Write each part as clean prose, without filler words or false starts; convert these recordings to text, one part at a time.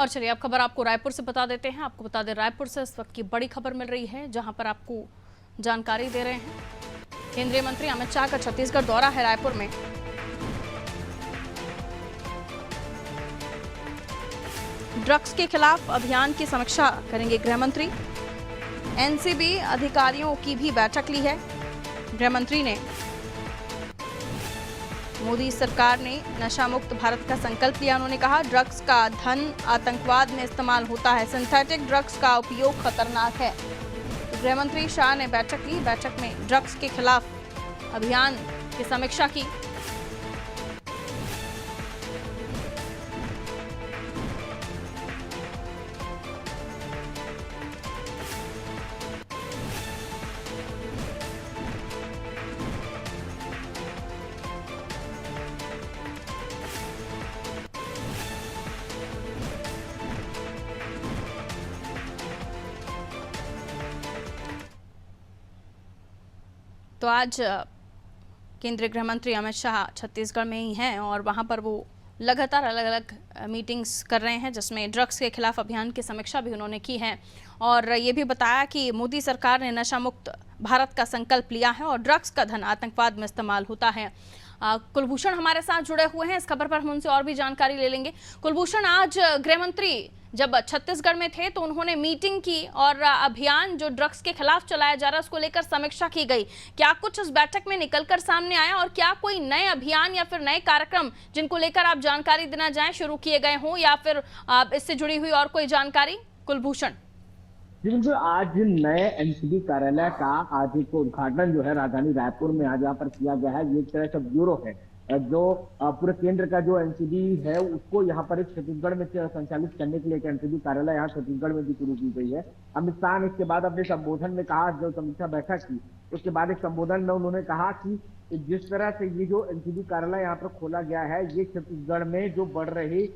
और चलिए अब खबर आपको रायपुर से बता देते हैं। आपको बता दें, रायपुर से इस वक्त की बड़ी खबर मिल रही है, जहां पर आपको जानकारी दे रहे हैं। केंद्रीय मंत्री अमित शाह का छत्तीसगढ़ दौरा है। रायपुर में ड्रग्स के खिलाफ अभियान की समीक्षा करेंगे गृह मंत्री। एनसीबी अधिकारियों की भी बैठक ली है। गृह मंत्री ने मोदी सरकार ने नशा मुक्त भारत का संकल्प लिया। उन्होंने कहा, ड्रग्स का धन आतंकवाद में इस्तेमाल होता है, सिंथेटिक ड्रग्स का उपयोग खतरनाक है। तो गृह मंत्री शाह ने बैठक ली। बैठक में ड्रग्स के खिलाफ अभियान की समीक्षा की। तो आज केंद्रीय गृह मंत्री अमित शाह छत्तीसगढ़ में ही हैं और वहां पर वो लगातार अलग अलग मीटिंग्स कर रहे हैं, जिसमें ड्रग्स के खिलाफ अभियान की समीक्षा भी उन्होंने की है। और ये भी बताया कि मोदी सरकार ने नशा मुक्त भारत का संकल्प लिया है और ड्रग्स का धन आतंकवाद में इस्तेमाल होता है। कुलभूषण हमारे साथ जुड़े हुए हैं। इस खबर पर हम उनसे और भी जानकारी ले लेंगे। कुलभूषण, आज गृह मंत्री जब छत्तीसगढ़ में थे तो उन्होंने मीटिंग की और अभियान जो ड्रग्स के खिलाफ चलाया जा रहा है उसको लेकर समीक्षा की गई। क्या कुछ इस बैठक में निकलकर सामने आया और क्या कोई नए अभियान या फिर नए कार्यक्रम जिनको लेकर आप जानकारी देना चाहें शुरू किए गए हों या फिर इससे जुड़ी हुई और कोई जानकारी? कुलभूषण जी बिल्कुल, आज नए एनसीबी कार्यालय का आज एक उद्घाटन जो है राजधानी रायपुर में आज यहाँ पर किया गया है। ये एक तरह से ब्यूरो है जो पूरे केंद्र का जो एनसीबी है उसको यहाँ पर एक छत्तीसगढ़ में संचालित करने के लिए एक एनसीबी कार्यालय यहाँ छत्तीसगढ़ में भी शुरू की गई है। अमित शाह ने इसके बाद अपने संबोधन में कहा, जो समीक्षा बैठक की उसके बाद एक संबोधन में उन्होंने कहा कि जिस तरह से ये जो एनसीबी कार्यालय यहाँ पर खोला गया है, ये छत्तीसगढ़ में जो बढ़ रही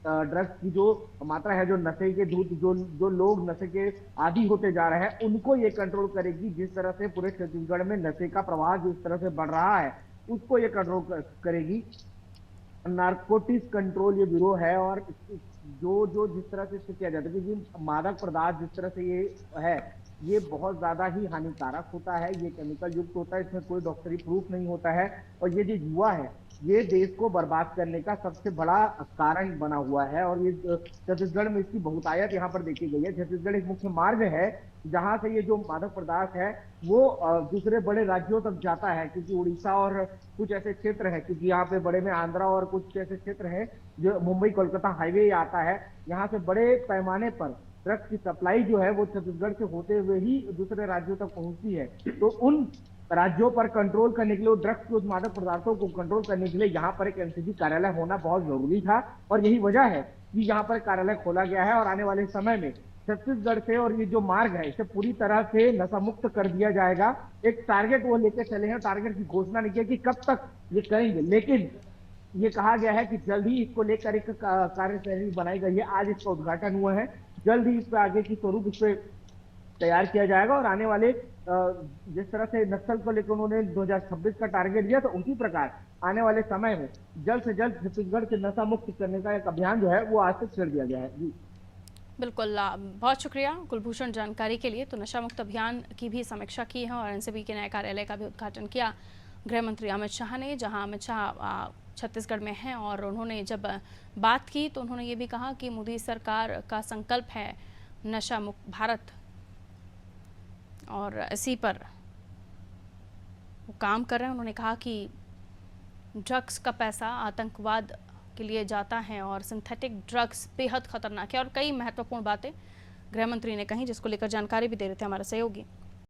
ड्रग्स की जो मात्रा है, जो नशे के दूध जो लोग नशे के आदी होते जा रहे हैं, उनको ये कंट्रोल करेगी। जिस तरह से पूरे छत्तीसगढ़ में नशे का प्रवाह जिस तरह से बढ़ रहा है उसको ये कंट्रोल करेगी। नारकोटिक्स कंट्रोल ये ब्यूरो है और जो जिस तरह से किया जाता है कि मादक पदार्थ जिस तरह से ये है, ये बहुत ज्यादा ही हानिकारक होता है, ये केमिकल युक्त होता है, इसमें कोई डॉक्टरी प्रूफ नहीं होता है और ये जो युवा है ये देश को बर्बाद करने का सबसे बड़ा कारण बना हुआ है। और ये छत्तीसगढ़ में इसकी बहुतायत यहाँ पर देखी गई है। छत्तीसगढ़ एक मुख्य मार्ग है जहाँ से ये जो मादक पदार्थ है वो दूसरे बड़े राज्यों तक जाता है, क्योंकि उड़ीसा और कुछ ऐसे क्षेत्र है, क्योंकि यहाँ पे बड़े में आंध्रा और कुछ ऐसे क्षेत्र है जो मुंबई कोलकाता हाईवे आता है, यहाँ से बड़े पैमाने पर ड्रग्स की सप्लाई जो है वो छत्तीसगढ़ से होते हुए ही दूसरे राज्यों तक पहुंचती है। तो उन राज्यों पर कंट्रोल करने के लिए, ड्रग्स के उस मादक पदार्थों को कंट्रोल करने के लिए यहाँ पर एक एनसीबी कार्यालय होना बहुत जरूरी था और यही वजह है कि यहाँ पर कार्यालय खोला गया है। और आने वाले समय में छत्तीसगढ़ से और ये जो मार्ग है इसे पूरी तरह से नशा मुक्त कर दिया जाएगा। एक टारगेट वो लेके चले हैं, टारगेट की घोषणा नहीं की कि कब तक ये करेंगे, लेकिन ये कहा गया है कि जल्द ही इसको लेकर एक कार्यशैली बनाई गई है। आज इसका उद्घाटन हुआ है, जल्द ही इस पर आगे की स्वरूप इस पर तैयार किया जाएगा और आने वाले जिस तरह से नक्सल को लेकर उन्होंने 2026 का टारगेट दिया, तो उसी प्रकार आने वाले समय में जल्द से जल्द छत्तीसगढ़ से नशा मुक्त करने का एक अभियान जो है वो आज तक छेड़ दिया गया है। जी बिल्कुल, बहुत शुक्रिया कुलभूषण जानकारी के लिए। तो नशा मुक्त अभियान की भी समीक्षा की है और एनसीबी के नए कार्यालय का भी उद्घाटन किया गृह मंत्री अमित शाह ने, जहां अमित शाह छत्तीसगढ़ में हैं और उन्होंने जब बात की तो उन्होंने ये भी कहा कि मोदी सरकार का संकल्प है नशा मुक्त भारत और इसी पर वो काम कर रहे हैं। उन्होंने कहा कि ड्रग्स का पैसा आतंकवाद के लिए जाता है और सिंथेटिक ड्रग्स बेहद खतरनाक है और कई महत्वपूर्ण बातें गृह मंत्री ने कही, जिसको लेकर जानकारी भी दे रहे थे हमारे सहयोगी।